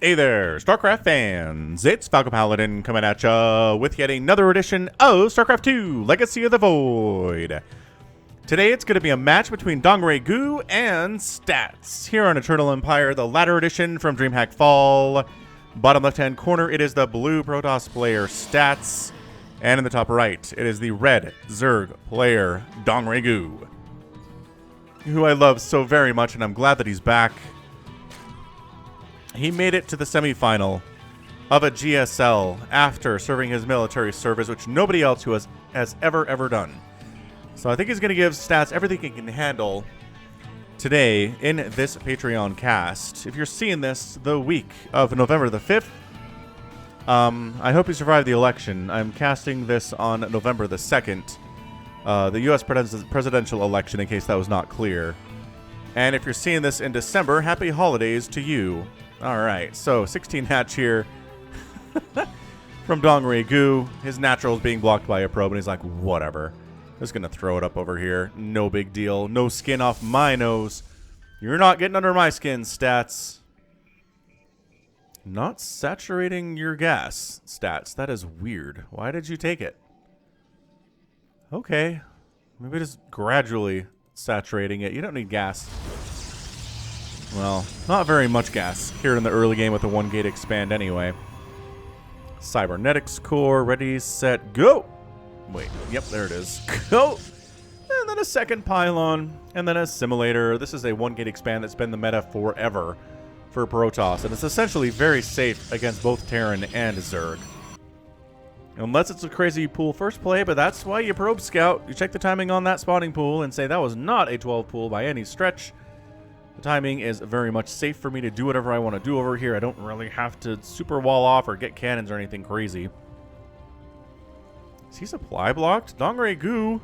Hey there, StarCraft fans! It's Falcon Paladin coming at ya with yet another edition of StarCraft 2 Legacy of the Void. Today it's going to be a match between DongRaeGu and Stats. Here on Eternal Empire, the latter edition from DreamHack Fall. Bottom left-hand corner, it is the blue Protoss player Stats. And in the top right, it is the red Zerg player DongRaeGu, who I love so very much, and I'm glad that he's back. He made it to the semifinal of a GSL after serving his military service, which nobody else who has ever done. So I think he's going to give Stats everything he can handle today in this Patreon cast. If you're seeing this the week of November the 5th, I hope you survived the election. I'm casting this on November the 2nd, the U.S. presidential election, in case that was not clear. And if you're seeing this in December, happy holidays to you. All right, so 16 hatch here from DongRaeGu. His natural is being blocked by a probe, and he's like, whatever. Just going to throw it up over here. No big deal. No skin off my nose. You're not getting under my skin, Stats. Not saturating your gas, Stats. That is weird. Why did you take it? Okay. Maybe just gradually saturating it. You don't need gas. Well, not very much gas here in the early game with the 1-gate expand anyway. Cybernetics core, ready, set, go! Wait, yep, there it is. Go! And then a second pylon, and then a simulator. This is a 1-gate expand that's been the meta forever for Protoss, and it's essentially very safe against both Terran and Zerg. Unless it's a crazy pool first play, but that's why you probe scout. You check the timing on that spawning pool and say that was not a 12 pool by any stretch. The timing is very much safe for me to do whatever I want to do over here. I don't really have to super wall off or get cannons or anything crazy. Is he supply blocked? DongRaeGu.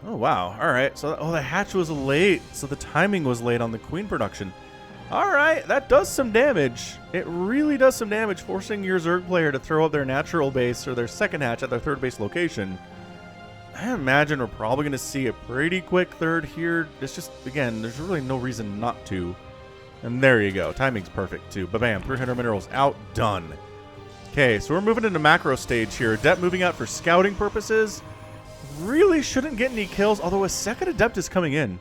Oh, wow. All right. So, the hatch was late. So the timing was late on the queen production. All right. That does some damage. It really does some damage, forcing your Zerg player to throw up their natural base or their second hatch at their third base location. I imagine we're probably going to see a pretty quick third here. It's just, again, there's really no reason not to. And there you go. Timing's perfect, too. Ba-bam. 300 minerals out. Done. Okay, so we're moving into macro stage here. Adept moving out for scouting purposes. Really shouldn't get any kills, although a second Adept is coming in.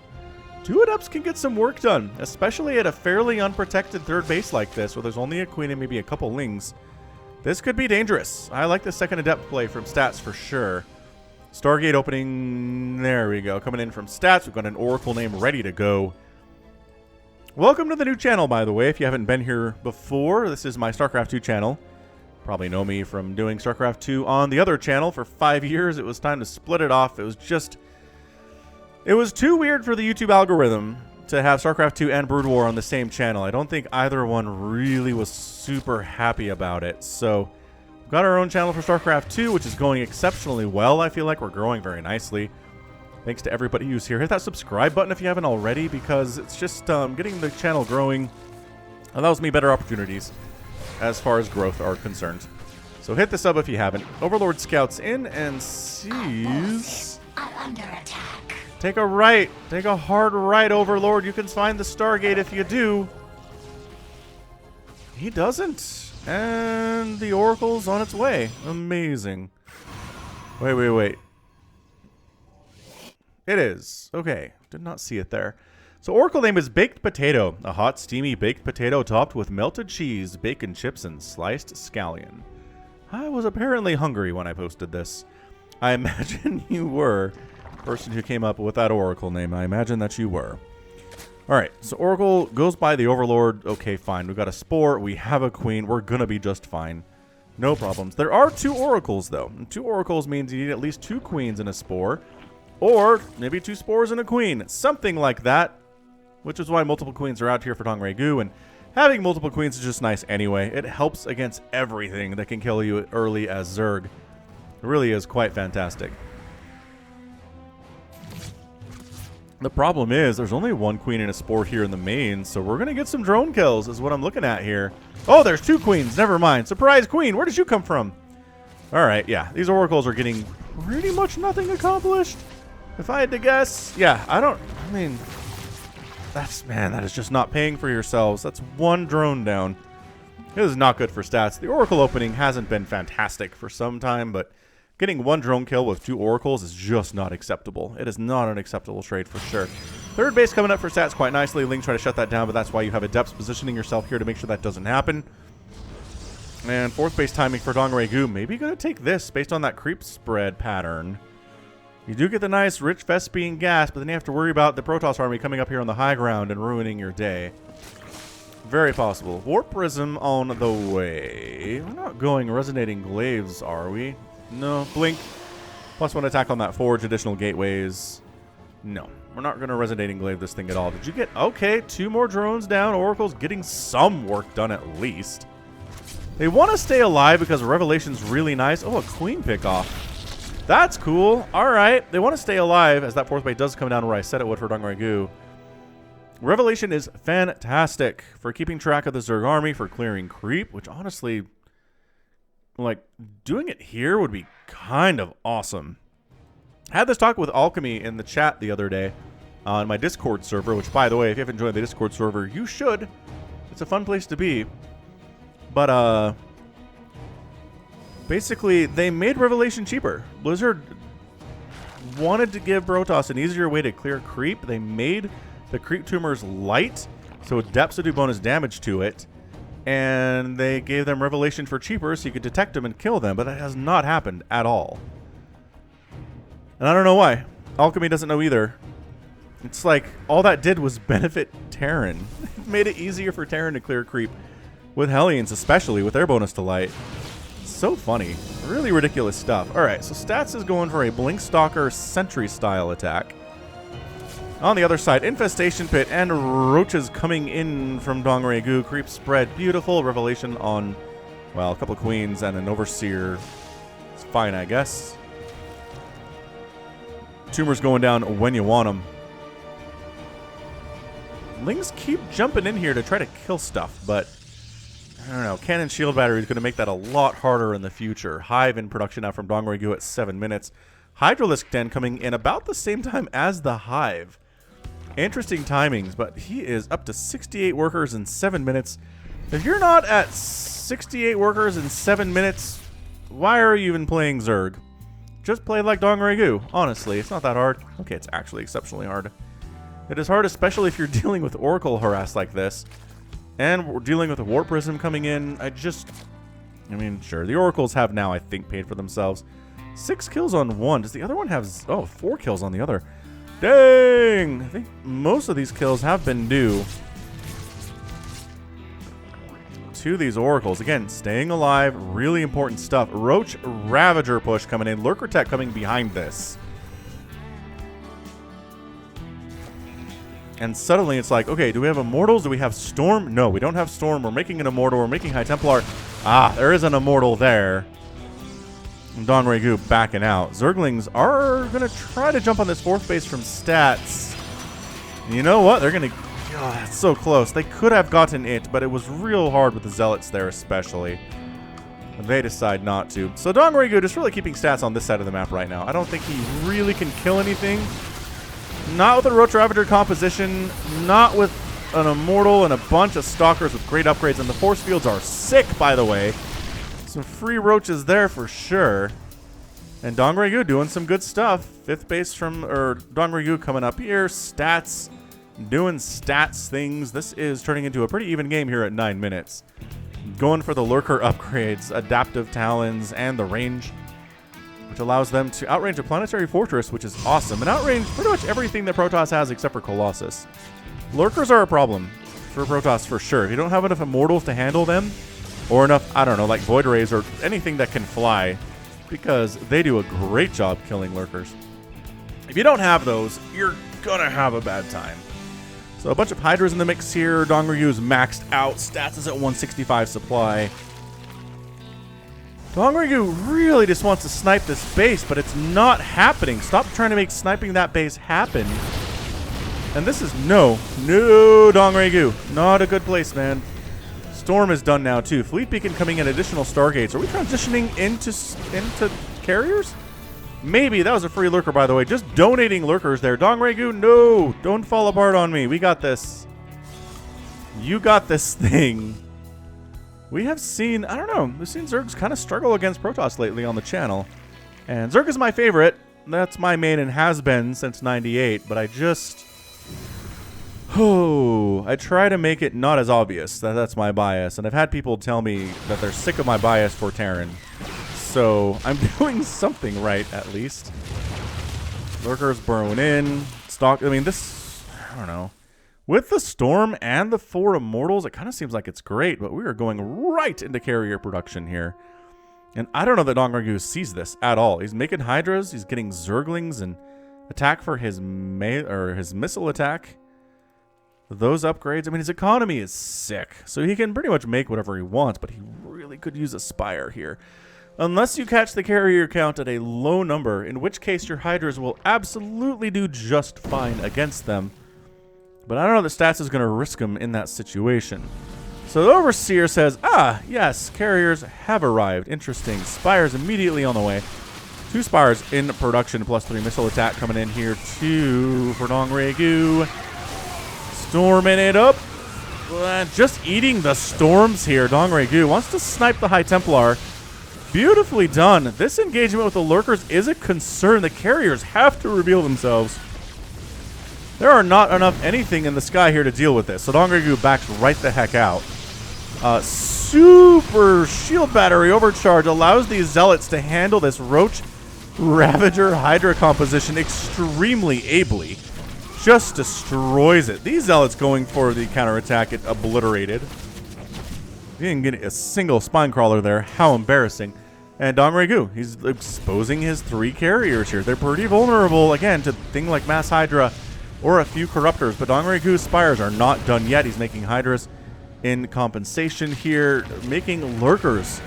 2 Adepts can get some work done, especially at a fairly unprotected third base like this, where there's only a queen and maybe a couple lings. This could be dangerous. I like the second Adept play from Stats for sure. Stargate opening, there we go. Coming in from Stats, we've got an Oracle name ready to go. Welcome to the new channel, by the way, if you haven't been here before. This is my StarCraft 2 channel. Probably know me from doing StarCraft 2 on the other channel for 5 years. It was time to split it off. It was too weird for the YouTube algorithm to have StarCraft 2 and Brood War on the same channel. I don't think either one really was super happy about it, so we've got our own channel for StarCraft 2, which is going exceptionally well. I feel like we're growing very nicely. Thanks to everybody who's here. Hit that subscribe button if you haven't already, because it's just getting the channel growing allows me better opportunities as far as growth are concerned. So hit the sub if you haven't. Overlord scouts in and sees... under attack. Take a right. Take a hard right, Overlord. You can find the Stargate if you do. He doesn't. And the Oracle's on its way. Amazing. Wait. It is. Okay. Did not see it there. So Oracle name is Baked Potato. A hot, steamy baked potato topped with melted cheese, bacon chips, and sliced scallion. I was apparently hungry when I posted this. I imagine you were. Person who came up with that Oracle name. I imagine that you were. Alright, so Oracle goes by the Overlord. Okay, fine. We've got a Spore. We have a Queen. We're going to be just fine. No problems. There are 2 Oracles, though. And 2 Oracles means you need at least 2 Queens and a Spore. Or maybe 2 Spores and a Queen. Something like that. Which is why multiple Queens are out here for DongRaeGu. And having multiple Queens is just nice anyway. It helps against everything that can kill you early as Zerg. It really is quite fantastic. The problem is there's only 1 queen and a Spore here in the main, so we're going to get some drone kills is what I'm looking at here. Oh, there's 2 queens. Never mind. Surprise queen. Where did you come from? All right, yeah. These Oracles are getting pretty much nothing accomplished. If I had to guess, yeah, I mean, Man, that is just not paying for yourselves. That's one drone down. This is not good for stats. The Oracle opening hasn't been fantastic for some time, but getting one drone kill with 2 Oracles is just not acceptable. It is not an acceptable trade for sure. Third base coming up for stats quite nicely. Ling trying to shut that down, but that's why you have Adepts positioning yourself here to make sure that doesn't happen. And fourth base timing for DongRaeGu. Maybe going to take this based on that creep spread pattern. You do get the nice rich Vespian gas, but then you have to worry about the Protoss army coming up here on the high ground and ruining your day. Very possible. Warp Prism on the way. We're not going Resonating Glaives, are we? No. Blink. +1 attack on that Forge. Additional gateways. No. We're not going to Resonating Glaive this thing at all. Did you get... Okay, 2 more drones down. Oracle's getting some work done at least. They want to stay alive because Revelation's really nice. Oh, a Queen pickoff. That's cool. All right. They want to stay alive as that fourth base does come down where I said it would for DongRaeGu. Revelation is fantastic for keeping track of the Zerg army, for clearing creep, which honestly, like, doing it here would be kind of awesome. I had this talk with Alchemy in the chat the other day on my Discord server, which, by the way, if you haven't joined the Discord server, you should. It's a fun place to be. But, basically, they made Revelation cheaper. Blizzard wanted to give Protoss an easier way to clear creep. They made the creep tumors light, so Adepts would do bonus damage to it. And they gave them Revelation for cheaper so you could detect them and kill them, but that has not happened at all. And I don't know why. Alchemy doesn't know either. It's like all that did was benefit Terran. It made it easier for Terran to clear creep with Hellions, especially with their bonus to light. So funny. Really ridiculous stuff. Alright, so Stats is going for a Blink Stalker Sentry style attack. On the other side, Infestation Pit and Roaches coming in from DongRaeGu. Creep spread. Beautiful. Revelation on, well, a couple of Queens and an Overseer. It's fine, I guess. Tumors going down when you want them. Lings keep jumping in here to try to kill stuff, but I don't know. Cannon Shield Battery is going to make that a lot harder in the future. Hive in production now from DongRaeGu at 7 minutes. Hydralisk Den coming in about the same time as the Hive. Interesting timings, but he is up to 68 workers in 7 minutes. If you're not at 68 workers in 7 minutes, why are you even playing Zerg? Just play like DongRaeGu. Honestly, it's not that hard. Okay, it's actually exceptionally hard. It is hard, especially if you're dealing with Oracle harass like this. And we're dealing with a Warp Prism coming in. I mean, sure, the Oracles have now, I think, paid for themselves. 6 kills on one. Does the other one have... Oh, 4 kills on the other. Dang! I think most of these kills have been due to these Oracles. Again, staying alive, really important stuff. Roach Ravager push coming in. Lurker Tech coming behind this. And suddenly it's like, okay, do we have Immortals? Do we have Storm? No, we don't have Storm. We're making an Immortal. We're making High Templar. Ah, there is an Immortal there. DongRaeGu backing out. Zerglings are going to try to jump on this fourth base from Stats. You know what? They're going to... Oh, that's so close. They could have gotten it, but it was real hard with the Zealots there especially. They decide not to. So DongRaeGu just really keeping Stats on this side of the map right now. I don't think he really can kill anything. Not with a Roach Ravager composition, not with an Immortal and a bunch of Stalkers with great upgrades, and the force fields are sick, by the way. Some free Roaches there for sure. And DongRaeGu doing some good stuff. Fifth base from, or DongRaeGu coming up here. Stats, doing stats things. This is turning into a pretty even game here at 9 minutes. Going for the Lurker upgrades, Adaptive Talons, and the range, which allows them to outrange a Planetary Fortress, which is awesome, and outrange pretty much everything that Protoss has except for Colossus. Lurkers are a problem for Protoss for sure. If you don't have enough Immortals to handle them, or enough, I don't know, like Void Rays or anything that can fly, because they do a great job killing Lurkers. If you don't have those, you're gonna have a bad time. So a bunch of Hydras in the mix here. DongRaeGu is maxed out. Stats is at 165 supply. DongRaeGu really just wants to snipe this base, but it's not happening. Stop trying to make sniping that base happen. And this is no DongRaeGu. Not a good place, man. Storm is done now too. Fleet Beacon coming in, additional Stargates. Are we transitioning into carriers? Maybe. That was a free lurker, by the way. Just donating lurkers there. DongRaeGu, no. Don't fall apart on me. We got this. You got this thing. We have seen, I don't know, we've seen Zergs kind of struggle against Protoss lately on the channel. And Zerg is my favorite. That's my main and has been since 98. But I just... I try to make it not as obvious that that's my bias. And I've had people tell me that they're sick of my bias for Terran. So I'm doing something right, at least. Lurkers burrowing in. Stock. I mean, this... I don't know. With the Storm and the 4 Immortals, it kind of seems like it's great. But we are going right into carrier production here. And I don't know that DongRaeGu sees this at all. He's making Hydras. He's getting Zerglings and attack for his missile attack. Those upgrades. I mean, his economy is sick. So he can pretty much make whatever he wants. But he really could use a Spire here. Unless you catch the carrier count at a low number, in which case your Hydras will absolutely do just fine against them. But I don't know that Stats is going to risk them in that situation. So the Overseer says, yes, carriers have arrived. Interesting. Spires immediately on the way. 2 Spires in production, plus 3 missile attack coming in here too for DongRaeGu. Storming it up. Just eating the storms here. DongRaeGu wants to snipe the High Templar. Beautifully done. This engagement with the Lurkers is a concern. The carriers have to reveal themselves. There are not enough anything in the sky here to deal with this. So DongRaeGu backs right the heck out. Super shield battery overcharge allows these zealots to handle this Roach Ravager Hydra composition extremely ably. Just destroys it. These zealots going for the counterattack get obliterated. He didn't get a single spine crawler there. How embarrassing. And DongRaeGu, he's exposing his 3 carriers here. They're pretty vulnerable, again, to things like Mass Hydra or a few Corruptors. But DongRaeGu's Spires are not done yet. He's making Hydras in compensation here, making Lurkers.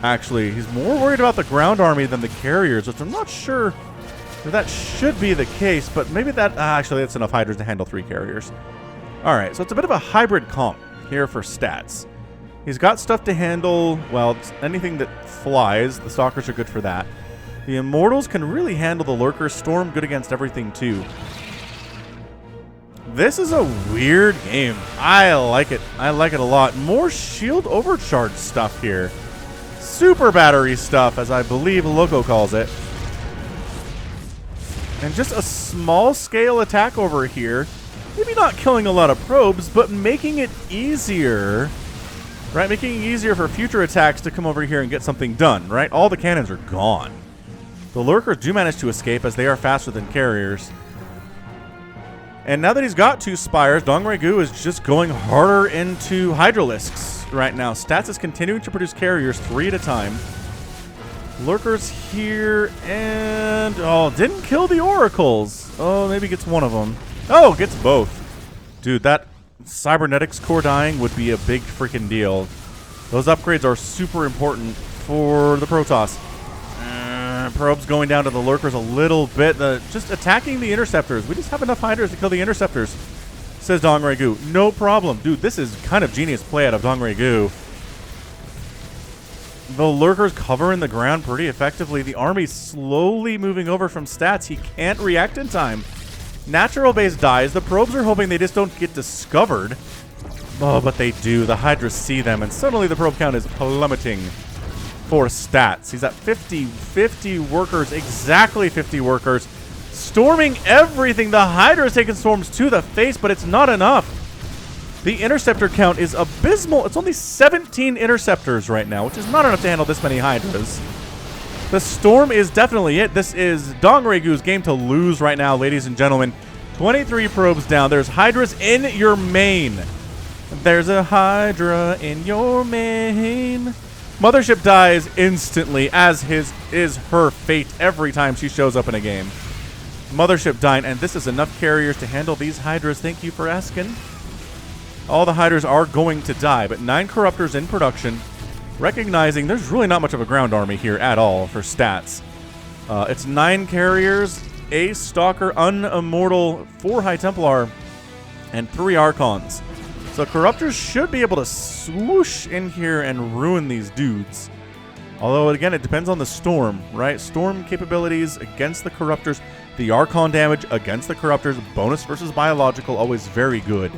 Actually, he's more worried about the ground army than the carriers, which I'm not sure if that should be the case. But maybe that, actually, that's enough Hydras to handle 3 carriers. All right, so it's a bit of a hybrid comp here for Stats. He's got stuff to handle, well, anything that flies. The Stalkers are good for that. The Immortals can really handle the Lurker. Storm, good against everything, too. This is a weird game. I like it. I like it a lot. More shield overcharge stuff here. Super battery stuff, as I believe Loco calls it. And just a small-scale attack over here. Maybe not killing a lot of probes, but making it easier... Right, making it easier for future attacks to come over here and get something done, right? All the cannons are gone. The Lurkers do manage to escape as they are faster than carriers. And now that he's got 2 Spires, DongRaeGu is just going harder into Hydralisks right now. Stats is continuing to produce carriers 3 at a time. Lurkers here, and... oh, didn't kill the Oracles. Oh, maybe gets one of them. Oh, gets both. Dude, that... Cybernetics core dying would be a big freaking deal. Those upgrades are super important for the Protoss. Probes going down to the Lurkers a little bit. Just attacking the Interceptors. We just have enough Hydras to kill the Interceptors, says DongRaeGu. No problem. Dude, this is kind of genius play out of DongRaeGu. The Lurkers covering the ground pretty effectively. The army's slowly moving over from Stats. He can't react in time. Natural base dies. The probes are hoping they just don't get discovered. Oh, but they do. The Hydras see them, and suddenly the probe count is plummeting for Stats. He's at 50 workers, exactly 50 workers, storming everything. The Hydras taking storms to the face, but it's not enough. The Interceptor count is abysmal. It's only 17 Interceptors right now, which is not enough to handle this many Hydras. The Storm is definitely it. This is DongRaeGu's game to lose right now, ladies and gentlemen. 23 probes down. There's Hydras in your main. There's a Hydra in your main. Mothership dies instantly, as is her fate every time she shows up in a game. Mothership dying, and this is enough carriers to handle these Hydras. Thank you for asking. All the Hydras are going to die, but 9 Corruptors in production. Recognizing there's really not much of a ground army here at all for Stats. It's 9 carriers, a Stalker, Unimmortal, 4 High Templar, and 3 Archons. So Corruptors should be able to swoosh in here and ruin these dudes. Although, again, it depends on the Storm, right? Storm capabilities against the Corruptors. The Archon damage against the Corruptors. Bonus versus biological, always very good.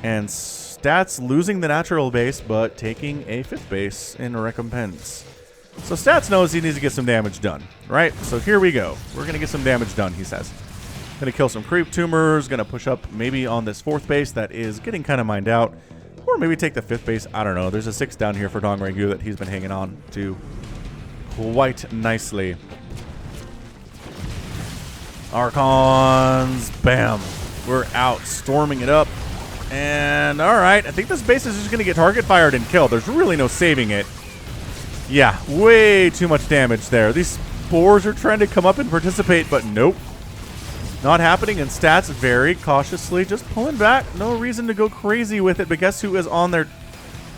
And Stats losing the natural base, but taking a 5th base in recompense. So Stats knows he needs to get some damage done, right? So here we go. We're going to get some damage done, he says. Going to kill some creep tumors. Going to push up maybe on this 4th base that is getting kind of mined out. Or maybe take the 5th base. I don't know. There's a 6 down here for DongRaeGu that he's been hanging on to quite nicely. Archons. Bam. We're out. Storming it up. And alright. I think this base is just going to get target fired and killed. There's really no saving it. Yeah. Way too much damage there. These spores are trying to come up and participate, but nope. Not happening, and Stats very cautiously just pulling back. No reason to go crazy with it, but guess who is on their...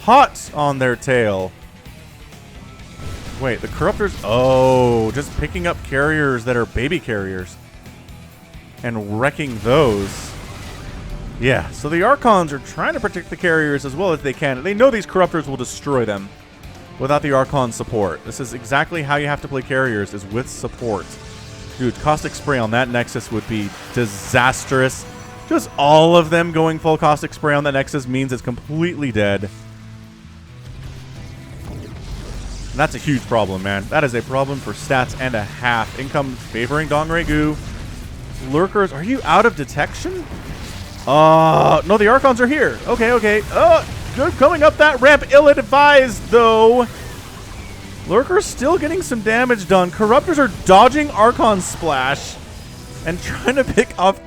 hot on their tail? Wait, the Corruptors... Oh, just picking up carriers that are baby carriers. And wrecking those. Yeah, so the Archons are trying to protect the carriers as well as they can. They know these Corruptors will destroy them without the Archon support. This is exactly how you have to play carriers, is with support. Dude, Caustic Spray on that Nexus would be disastrous. Just all of them going full Caustic Spray on that Nexus means it's completely dead. And that's a huge problem, man. That is a problem for Stats and a half. Income favoring DongRaeGu. Lurkers, are you out of detection? No, the Archons are here. Okay, okay. Good coming up that ramp. Ill-advised, though. Lurker's still getting some damage done. Corruptors are dodging Archon Splash and trying to pick off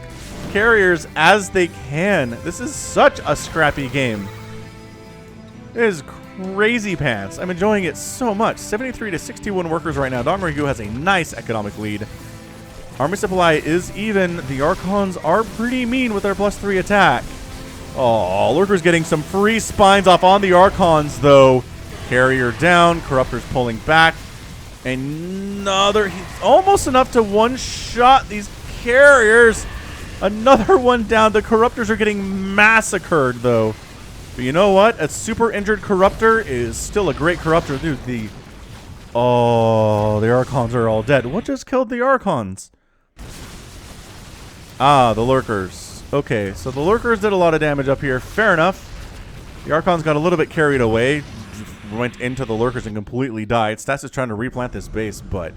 carriers as they can. This is such a scrappy game. It is crazy pants. I'm enjoying it so much. 73 to 61 workers right now. DongRaeGu has a nice economic lead. Army supply is even. The Archons are pretty mean with their +3 attack. Oh, Lurker's getting some free spines off on the Archons, though. Carrier down, Corruptors pulling back. Another, almost enough to one-shot these carriers. Another one down. The Corruptors are getting massacred, though. But you know what? A super injured Corruptor is still a great Corruptor. Dude, oh, the Archons are all dead. What just killed the Archons? Ah, the Lurkers. Okay, so the Lurkers did a lot of damage up here. Fair enough. The Archons got a little bit carried away. Went into the Lurkers and completely died. Stats is trying to replant this base, but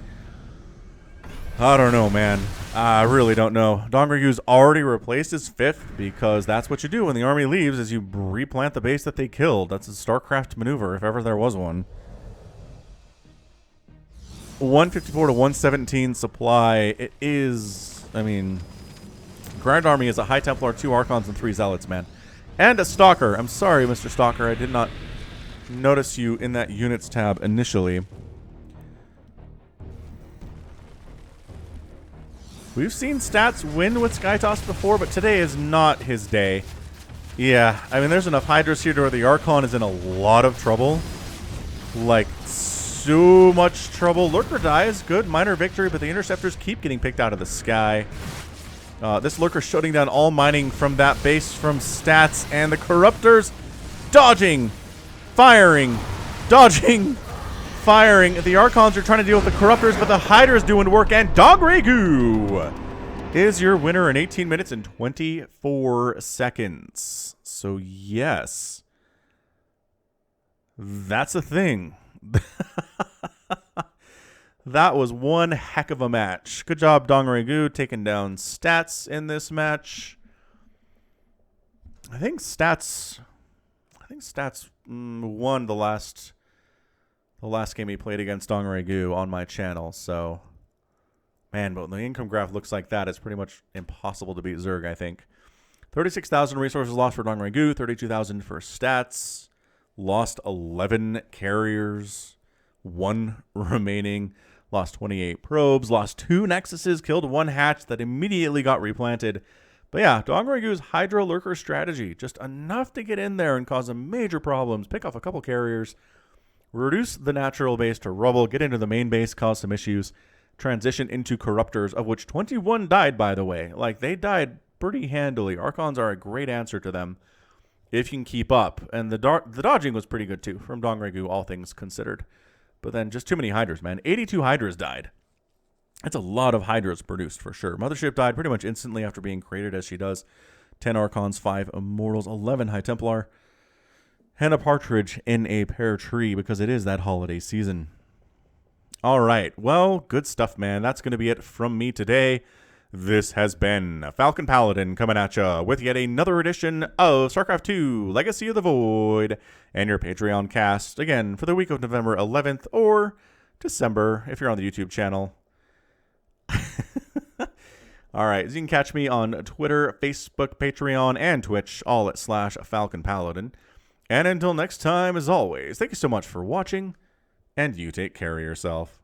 I don't know, man. I really don't know. DongRaeGu's already replaced his 5th because that's what you do when the army leaves, is you replant the base that they killed. That's a StarCraft maneuver, if ever there was one. 154 to 117 supply. It is, I mean, Grand Army is a High Templar, 2 Archons, and 3 Zealots, man. And a Stalker. I'm sorry, Mr. Stalker. I did not notice you in that units tab initially. We've seen Stats win with Skytoss before, but today is not his day. Yeah, I mean, there's enough Hydras here to where the Archon is in a lot of trouble. Like, so much trouble. Lurker dies. Good, minor victory, but the Interceptors keep getting picked out of the sky. This Lurker shutting down all mining from that base from Stats, and the Corruptors dodging. Firing, dodging, firing. The Archons are trying to deal with the Corruptors, but the Hydra's doing work, and DongRaeGu is your winner in 18 minutes and 24 seconds. So, yes, that's a thing. That was one heck of a match. Good job, DongRaeGu, taking down Stats in this match. I think Stats won the last game he played against DongRaeGu on my channel. So, man, but the income graph looks like that. It's pretty much impossible to beat Zerg, I think. 36,000 resources lost for DongRaeGu, 32,000 for Stats. Lost 11 carriers, 1 remaining. Lost 28 probes, lost 2 nexuses, killed 1 hatch that immediately got replanted. But yeah, DongRaeGu's Hydra Lurker strategy, just enough to get in there and cause some major problems, pick off a couple carriers, reduce the natural base to rubble, get into the main base, cause some issues, transition into Corruptors, of which 21 died, by the way. Like, they died pretty handily. Archons are a great answer to them if you can keep up. And the dodging was pretty good, too, from DongRaeGu, all things considered. But then just too many Hydras, man. 82 Hydras died. That's a lot of Hydras produced for sure. Mothership died pretty much instantly after being created, as she does. 10 Archons, 5 Immortals, 11 High Templar, and a Partridge in a pear tree because it is that holiday season. All right. Well, good stuff, man. That's going to be it from me today. This has been Falcon Paladin coming at you with yet another edition of StarCraft 2 Legacy of the Void and your Patreon cast, again, for the week of November 11th or December if you're on the YouTube channel. All right, so you can catch me on Twitter, Facebook, Patreon, and Twitch, all at /Falcon Paladin. And until next time, as always, thank you so much for watching, and you take care of yourself.